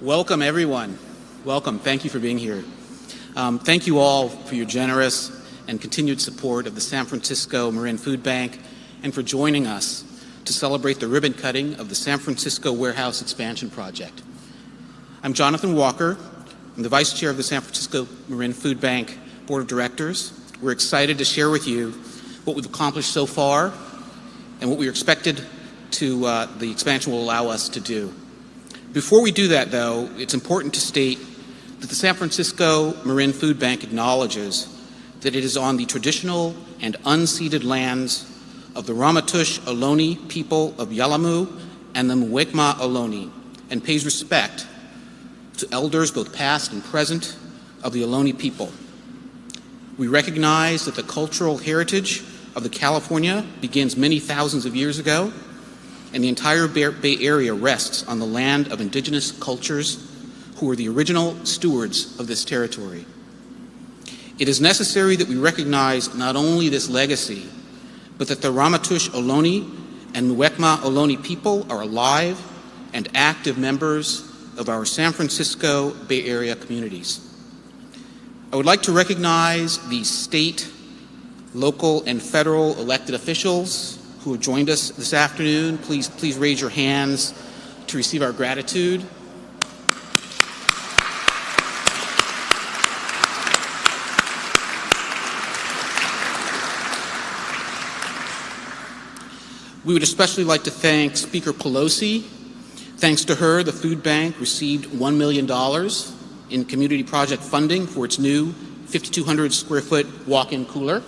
Welcome, everyone. Welcome. Thank you for being here. Thank you all for your generous and continued support of the San Francisco-Marin Food Bank and for joining us to celebrate the ribbon cutting of the San Francisco Warehouse Expansion Project. I'm Jonathan Walker. I'm the Vice Chair of the San Francisco-Marin Food Bank Board of Directors. We're excited to share with you what we've accomplished so far and what we're expected to the expansion will allow us to do. Before we do that, though, it's important to state that the San Francisco-Marin Food Bank acknowledges that it is on the traditional and unceded lands of the Ramaytush Ohlone people of Yelamu and the Muwekma Ohlone, and pays respect to elders both past and present of the Ohlone people. We recognize that the cultural heritage of the California begins many thousands of years ago, and the entire Bay Area rests on the land of indigenous cultures who were the original stewards of this territory. It is necessary that we recognize not only this legacy, but that the Ramaytush Ohlone and Muwekma Ohlone people are alive and active members of our San Francisco Bay Area communities. I would like to recognize the state, local, and federal elected officials who have joined us this afternoon. Please raise your hands to receive our gratitude. We would especially like to thank Speaker Pelosi. Thanks to her, the food bank received $1 million in community project funding for its new 5,200 square foot walk-in cooler.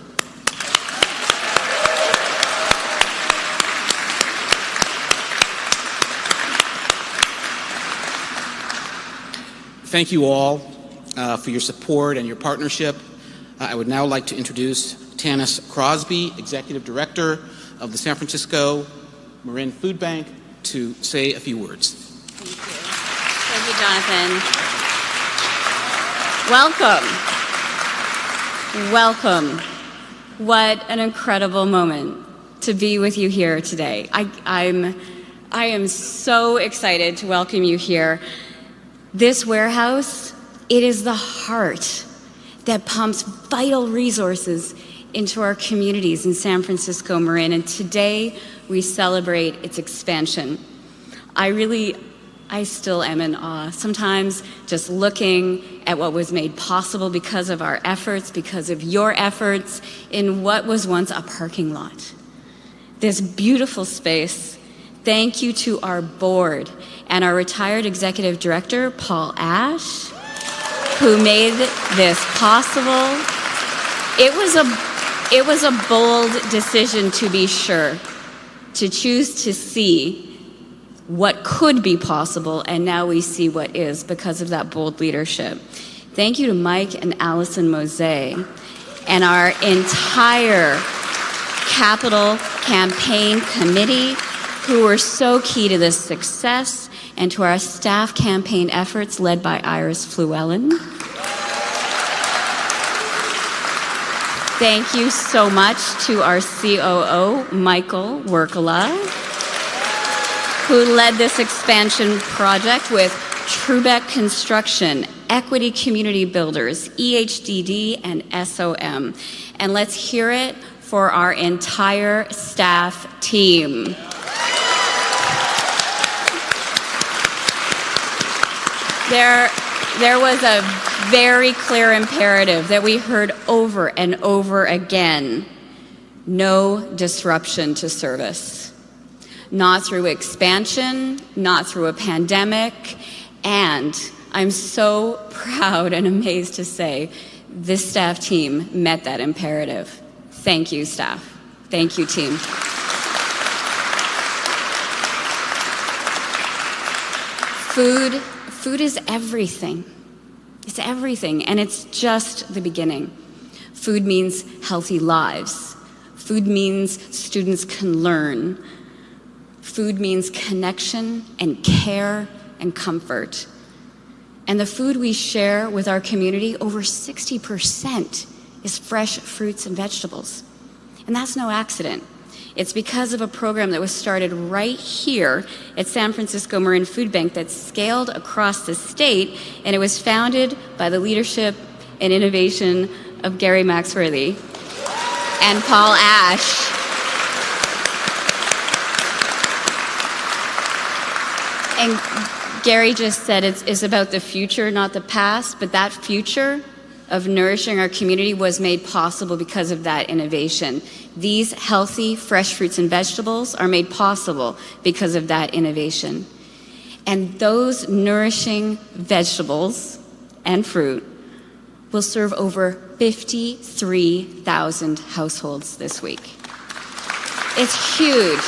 Thank you all for your support and your partnership. I would now like to introduce Tanis Crosby, Executive Director of the San Francisco-Marin Food Bank, to say a few words. Thank you. Thank you, Jonathan. Welcome. What an incredible moment to be with you here today. I am so excited to welcome you here. This warehouse, it is the heart that pumps vital resources into our communities in San Francisco-Marin, and today we celebrate its expansion. I still am in awe. Sometimes just looking at what was made possible because of our efforts, because of your efforts in what was once a parking lot. This beautiful space. Thank you to our board and our retired executive director, Paul Ash, who made this possible. It was a bold decision, to be sure, to choose to see what could be possible, and now we see what is because of that bold leadership. Thank you to Mike and Allison Mose and our entire capital campaign committee, who were so key to this success, and to our staff campaign efforts led by Iris Fluellen. Thank you so much to our COO, Michael Workala, who led this expansion project with Trubeck Construction, Equity Community Builders, EHDD, and SOM. And let's hear it for our entire staff team. There was a very clear imperative that we heard over and over again: no disruption to service. Not through expansion, not through a pandemic, and I'm so proud and amazed to say this staff team met that imperative. Thank you, staff. Thank you, team. Food is everything. It's everything, and it's just the beginning. Food means healthy lives. Food means students can learn. Food means connection and care and comfort. And the food we share with our community, over 60% is fresh fruits and vegetables. And that's no accident. It's because of a program that was started right here at San Francisco-Marin Food Bank that scaled across the state, and it was founded by the leadership and innovation of Gary Maxworthy and Paul Ash. And Gary just said it's about the future, not the past, but that future of nourishing our community was made possible because of that innovation. These healthy, fresh fruits and vegetables are made possible because of that innovation. And those nourishing vegetables and fruit will serve over 53,000 households this week. It's huge.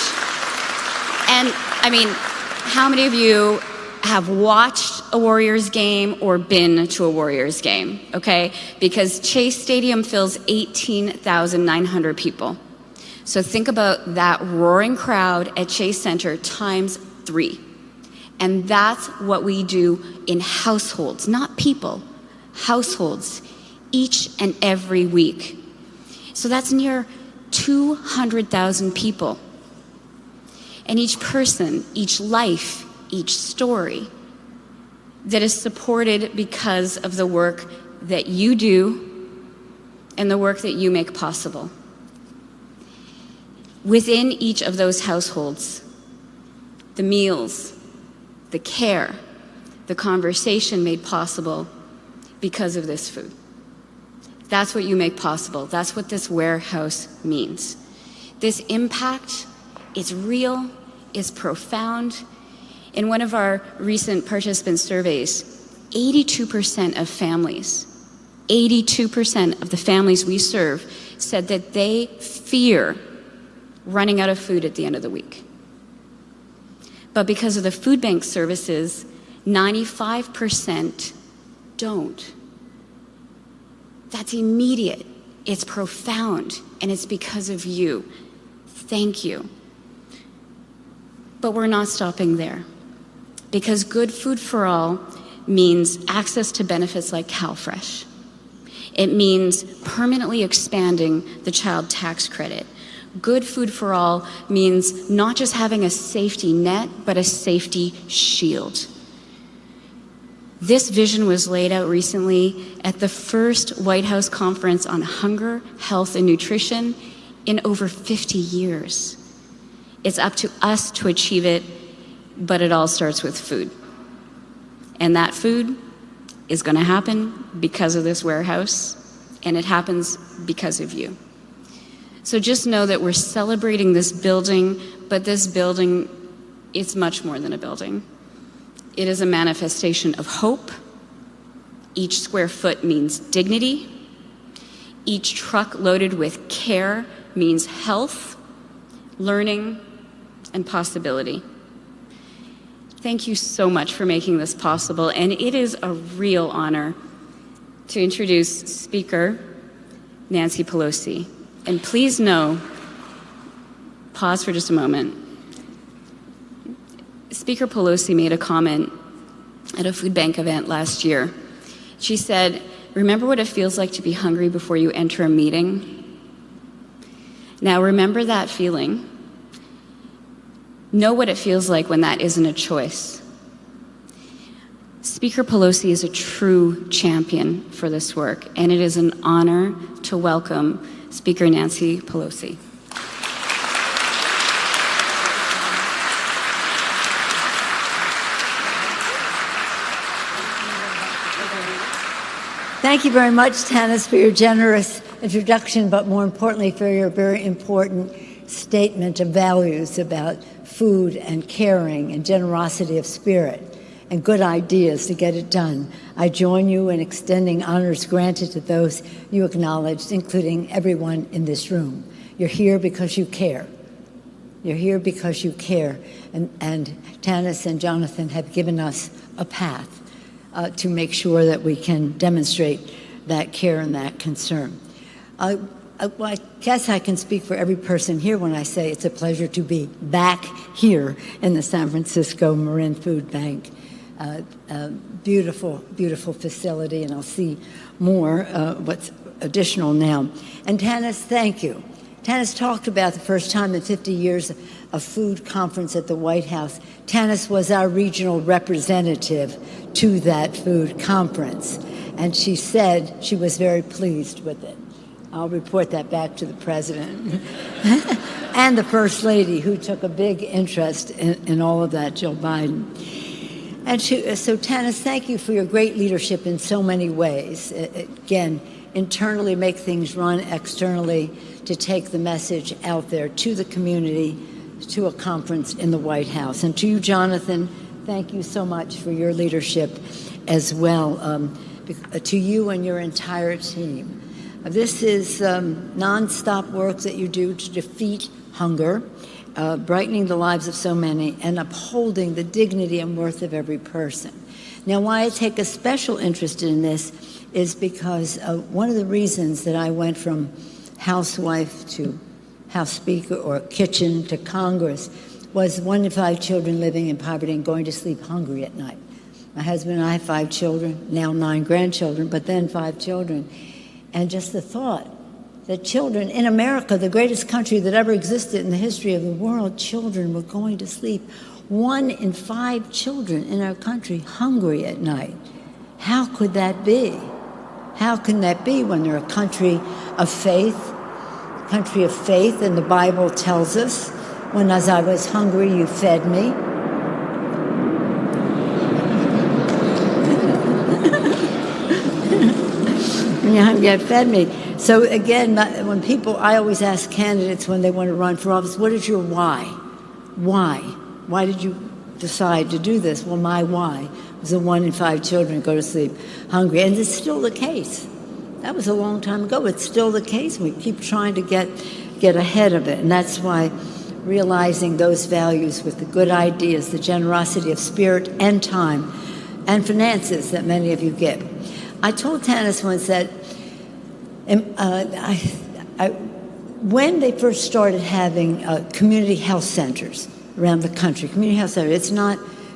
And I mean, how many of you have watched a Warriors game or been to a Warriors game, okay? Because Chase Stadium fills 18,900 people. So think about that roaring crowd at Chase Center times 3. And that's what we do in households, not people, households, each and every week. So that's near 200,000 people. And each person, each life, each story that is supported because of the work that you do and the work that you make possible. Within each of those households, the meals, the care, the conversation made possible because of this food. That's what you make possible. That's what this warehouse means. This impact is real, is profound. In one of our recent participant surveys, 82% of families, 82% of the families we serve said that they fear running out of food at the end of the week. But because of the food bank services, 95% don't. That's immediate, it's profound, and it's because of you. Thank you. But we're not stopping there. Because good food for all means access to benefits like CalFresh. It means permanently expanding the child tax credit. Good food for all means not just having a safety net, but a safety shield. This vision was laid out recently at the first White House Conference on Hunger, Health, and Nutrition in over 50 years. It's up to us to achieve it, but it all starts with food. And that food is going to happen because of this warehouse, and it happens because of you. So just know that we're celebrating this building, but this building, it's much more than a building. It is a manifestation of hope. Each square foot means dignity. Each truck loaded with care means health, learning, and possibility. Thank you so much for making this possible, and it is a real honor to introduce Speaker Nancy Pelosi. And please know, pause for just a moment. Speaker Pelosi made a comment at a food bank event last year. She said, "Remember what it feels like to be hungry before you enter a meeting?" Now remember that feeling. Know what it feels like when that isn't a choice. Speaker Pelosi is a true champion for this work, and it is an honor to welcome Speaker Nancy Pelosi. Thank you very much, Tanis, for your generous introduction, but more importantly, for your very important statement of values about food and caring and generosity of spirit and good ideas to get it done. I join you in extending honors granted to those you acknowledged, including everyone in this room. You're here because you care. You're here because you care. And Tanis and Jonathan have given us a path to make sure that we can demonstrate that care and that concern. Well, I guess I can speak for every person here when I say it's a pleasure to be back here in the San Francisco-Marin Food Bank. Beautiful, beautiful facility, and I'll see more what's additional now. And Tanis, thank you. Tanis talked about the first time in 50 years a food conference at the White House. Tanis was our regional representative to that food conference, and she said she was very pleased with it. I'll report that back to the president and the First Lady, who took a big interest in all of that, Jill Biden. And so, Tanis, thank you for your great leadership in so many ways. Again, internally make things run, externally to take the message out there to the community, to a conference in the White House. And to you, Jonathan, thank you so much for your leadership as well, to you and your entire team. This is nonstop work that you do to defeat hunger, brightening the lives of so many, and upholding the dignity and worth of every person. Now, why I take a special interest in this is because one of the reasons that I went from housewife to House Speaker or kitchen to Congress was 1 in 5 children living in poverty and going to sleep hungry at night. My husband and I have 5 children, now 9 grandchildren, but then 5 children. And just the thought that children in America, the greatest country that ever existed in the history of the world, children were going to sleep. 1 in 5 children in our country hungry at night. How could that be? How can that be when they're a country of faith? Country of faith, and the Bible tells us, when as I was hungry, you fed me. You fed me. So again, when people, I always ask candidates when they want to run for office, what is your why? Why? Why did you decide to do this? Well, my why was that 1 in 5 children go to sleep hungry. And it's still the case. That was a long time ago. It's still the case. We keep trying to get ahead of it. And that's why realizing those values with the good ideas, the generosity of spirit and time and finances that many of you give. I told Tanis once that when they first started having community health centers around the country, community health centers,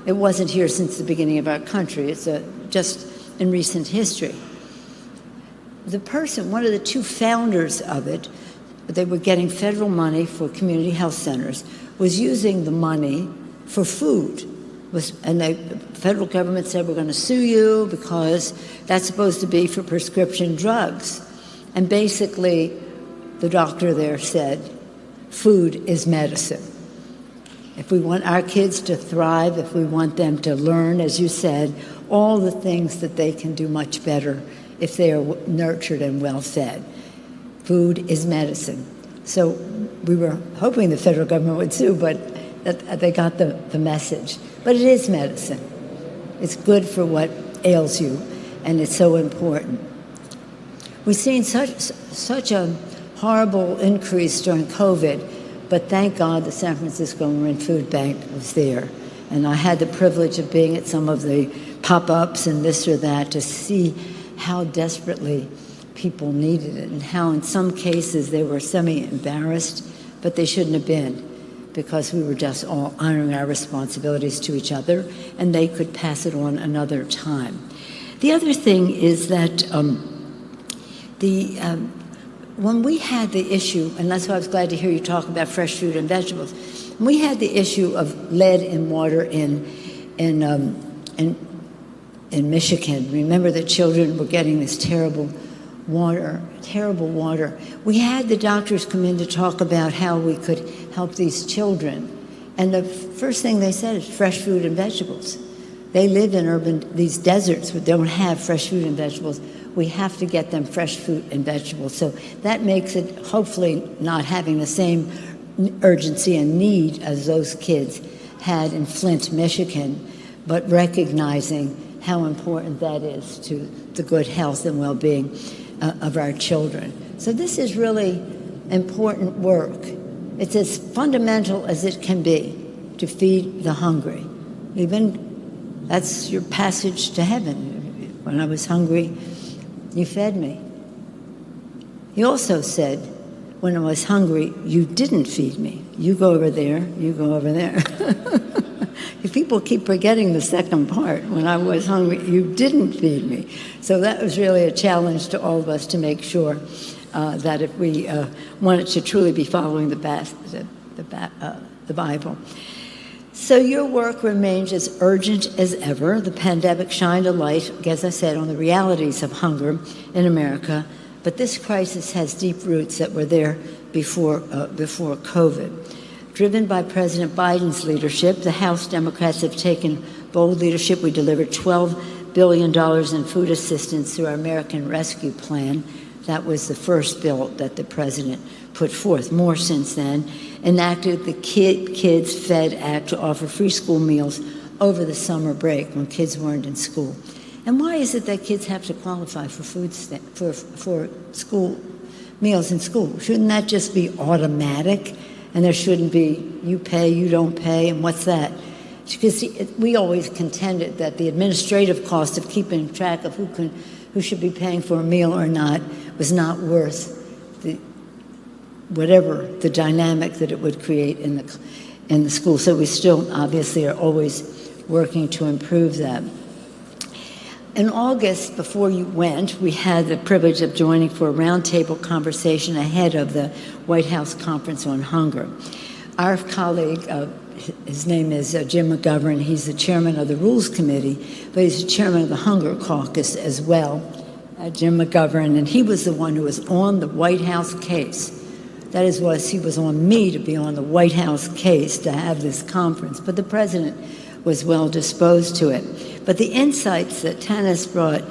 it wasn't here since the beginning of our country. It's just in recent history. One of the 2 founders of it, they were getting federal money for community health centers, was using the money for food. And the federal government said, we're going to sue you because that's supposed to be for prescription drugs. And basically, the doctor there said, food is medicine. If we want our kids to thrive, if we want them to learn, as you said, all the things that they can do much better if they are nurtured and well-fed. Food is medicine. So we were hoping the federal government would sue, but they got the message. But it is medicine. It's good for what ails you, and it's so important. We've seen such a horrible increase during COVID, but thank God the San Francisco-Marin Food Bank was there. And I had the privilege of being at some of the pop-ups and this or that to see how desperately people needed it and how in some cases they were semi-embarrassed, but they shouldn't have been, because we were just all honoring our responsibilities to each other, and they could pass it on another time. The other thing is that when we had the issue, and that's why I was glad to hear you talk about fresh fruit and vegetables, when we had the issue of lead in water in Michigan. Remember that children were getting this terrible water. We had the doctors come in to talk about how we could help these children. And the first thing they said is fresh fruit and vegetables. They live in these deserts that don't have fresh fruit and vegetables. We have to get them fresh fruit and vegetables. So that makes it hopefully not having the same urgency and need as those kids had in Flint, Michigan, but recognizing how important that is to the good health and well-being of our children. So this is really important work. It's as fundamental as it can be to feed the hungry. That's your passage to heaven. When I was hungry, you fed me. He also said, when I was hungry, you didn't feed me. You go over there, you go over there. People keep forgetting the second part. When I was hungry, you didn't feed me. So that was really a challenge to all of us to make sure that if we wanted to truly be following the Bible. So your work remains as urgent as ever. The pandemic shined a light, as I said, on the realities of hunger in America, but this crisis has deep roots that were there before COVID. Driven by President Biden's leadership, the House Democrats have taken bold leadership. We delivered $12 billion in food assistance through our American Rescue Plan. That was the first bill that the president put forth. More since then. Enacted the Kids Fed Act to offer free school meals over the summer break when kids weren't in school. And why is it that kids have to qualify for for school meals in school? Shouldn't that just be automatic? And there shouldn't be you pay, you don't pay, and what's that? Because we always contended that the administrative cost of keeping track of who should be paying for a meal or not was not worth whatever the dynamic that it would create in the school. So we still obviously are always working to improve that. In August, before you went, we had the privilege of joining for a roundtable conversation ahead of the White House Conference on Hunger. Our colleague, his name is Jim McGovern. He's the chairman of the Rules Committee, but he's the chairman of the Hunger Caucus as well, Jim McGovern, and he was the one who was on the White House case. That is, he was on me to be on the White House case to have this conference, but the president was well disposed to it. But the insights that Tanis brought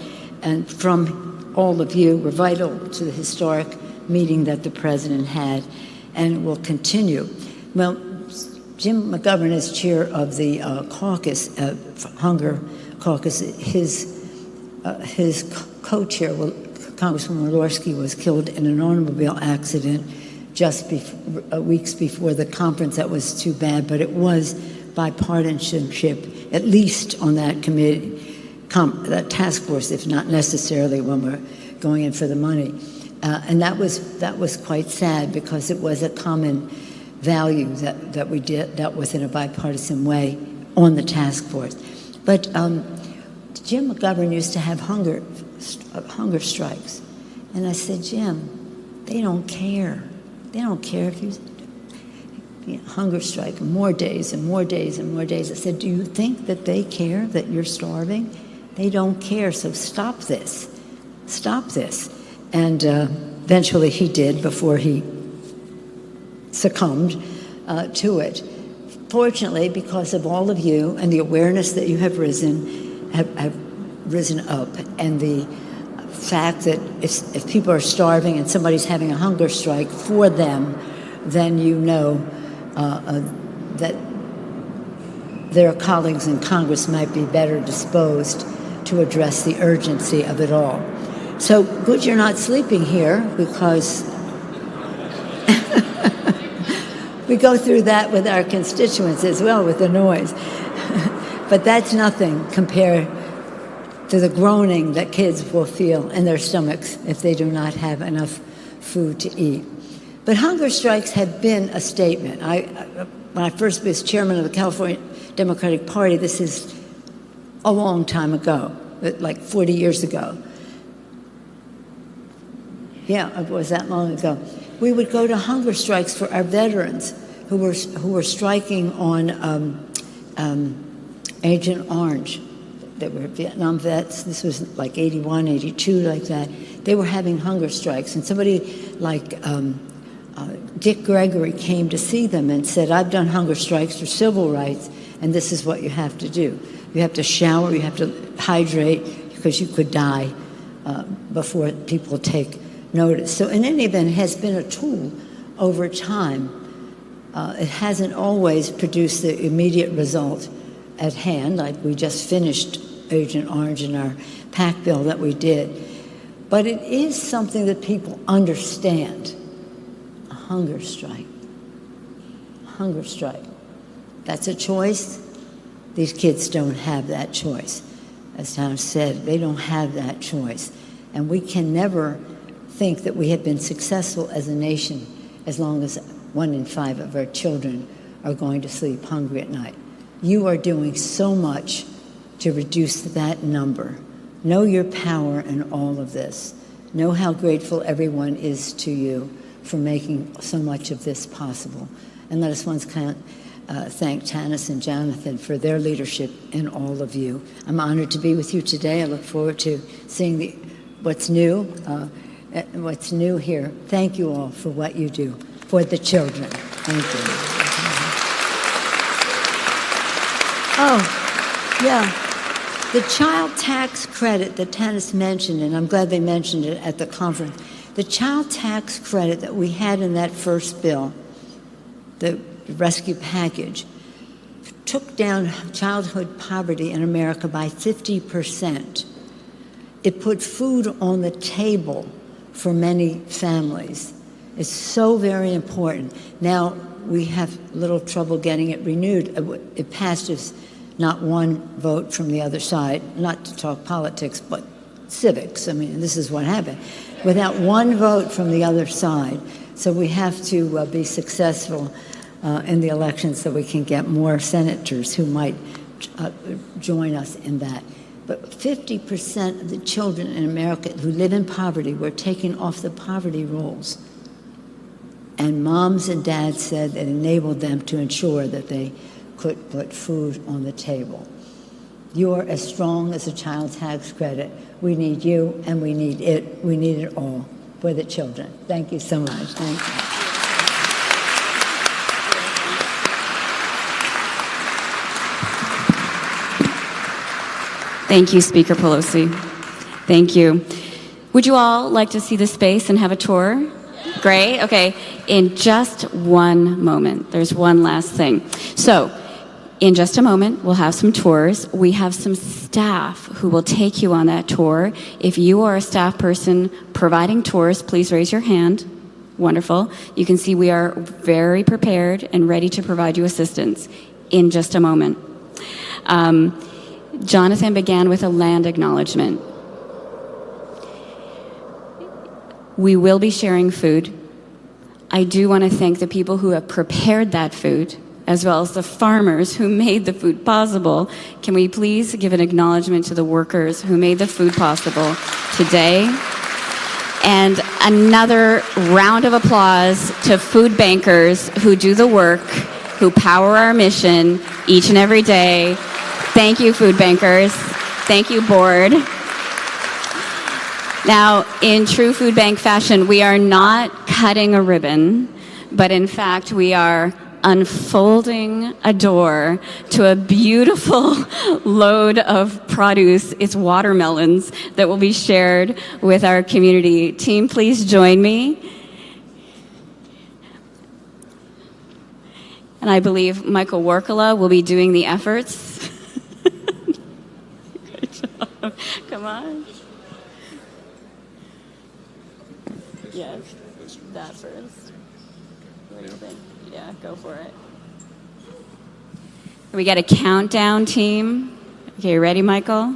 and from all of you were vital to the historic meeting that the president had and will continue. Well, Jim McGovern is chair of the caucus, Hunger Caucus. His co-chair, Congresswoman Walorski, was killed in an automobile accident just weeks before the conference. That was too bad, but it was bipartisanship, at least on that committee, that task force, if not necessarily when we're going in for the money. And that was quite sad because it was a common value that we dealt with in a bipartisan way on the task force. But Jim McGovern used to have hunger strikes. And I said, Jim, they don't care. They don't care if you hunger strike, more days and more days and more days. I said, do you think that they care that you're starving? They don't care, so stop this. Stop this. And eventually he did before he succumbed to it. Fortunately, because of all of you and the awareness that you have risen up, and the fact that if people are starving and somebody's having a hunger strike for them, then you know that their colleagues in Congress might be better disposed to address the urgency of it all. So good you're not sleeping here, because we go through that with our constituents as well, with the noise. But that's nothing compared to the groaning that kids will feel in their stomachs if they do not have enough food to eat. But hunger strikes have been a statement. When I first was chairman of the California Democratic Party, this is a long time ago, like 40 years ago. Yeah, it was that long ago. We would go to hunger strikes for our veterans who were striking on Agent Orange. They were Vietnam vets. This was like 81, 82, like that. They were having hunger strikes. And somebody like Dick Gregory came to see them and said, I've done hunger strikes for civil rights, and this is what you have to do. You have to shower, you have to hydrate, because you could die before people take notice. So in any event, it has been a tool over time. It hasn't always produced the immediate result at hand, like we just finished Agent Orange in our PAC bill that we did. But it is something that people understand. A hunger strike. A hunger strike. That's a choice. These kids don't have that choice. As Tom said, they don't have that choice. And we can never think that we have been successful as a nation as long as 1 in 5 of our children are going to sleep hungry at night. You are doing so much to reduce that number. Know your power in all of this. Know how grateful everyone is to you for making so much of this possible. And let us once thank Tanis and Jonathan for their leadership and all of you. I'm honored to be with you today. I look forward to seeing what's new here. Thank you all for what you do for the children. Thank you. Oh, yeah. The child tax credit that Tanis mentioned, and I'm glad they mentioned it at the conference, the child tax credit that we had in that first bill, the rescue package, took down childhood poverty in America by 50%. It put food on the table for many families. It's so very important. Now we have little trouble getting it renewed. It passed us not one vote from the other side, not to talk politics, but civics. I mean, this is what happened. Without one vote from the other side. So we have to be successful in the election so we can get more senators who might join us in that. But 50% of the children in America who live in poverty were taken off the poverty rolls. And moms and dads said it enabled them to ensure that they could put food on the table. You're as strong as a child tax credit. We need you, and we need it. We need it all for the children. Thank you so much. Thank you. Thank you, Speaker Pelosi. Thank you. Would you all like to see the space and have a tour? Great. Okay. In just one moment, there's one last thing. So, in just a moment, we'll have some tours. We have some staff who will take you on that tour. If you are a staff person providing tours, please raise your hand. Wonderful. You can see we are very prepared and ready to provide you assistance in just a moment. Jonathan began with a land acknowledgement. We will be sharing food. I do want to thank the people who have prepared that food, as well as the farmers who made the food possible. Can we please give an acknowledgement to the workers who made the food possible today? And another round of applause to food bankers who do the work, who power our mission each and every day. Thank you, food bankers. Thank you, board. Now, in true food bank fashion, we are not cutting a ribbon, but in fact, we are unfolding a door to a beautiful load of produce. It's watermelons that will be shared with our community. Team, please join me. And I believe Michael Warkala will be doing the efforts. Good job. Come on. Yes, that first. What do you think? Yeah, go for it. We got a countdown, team. Okay, you ready, Michael?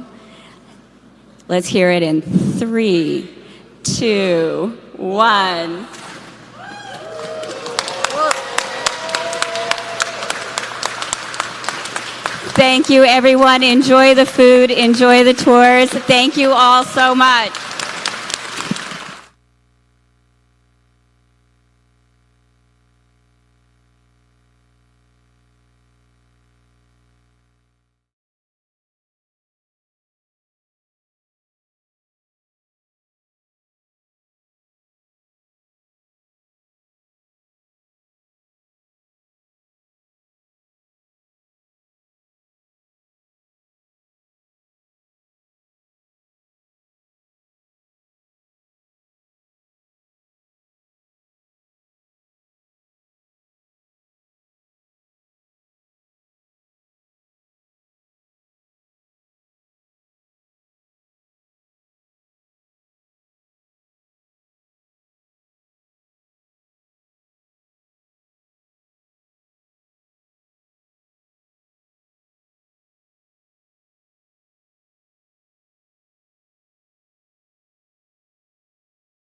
Let's hear it in 3, 2, 1. Thank you, everyone. Enjoy the food. Enjoy the tours. Thank you all so much.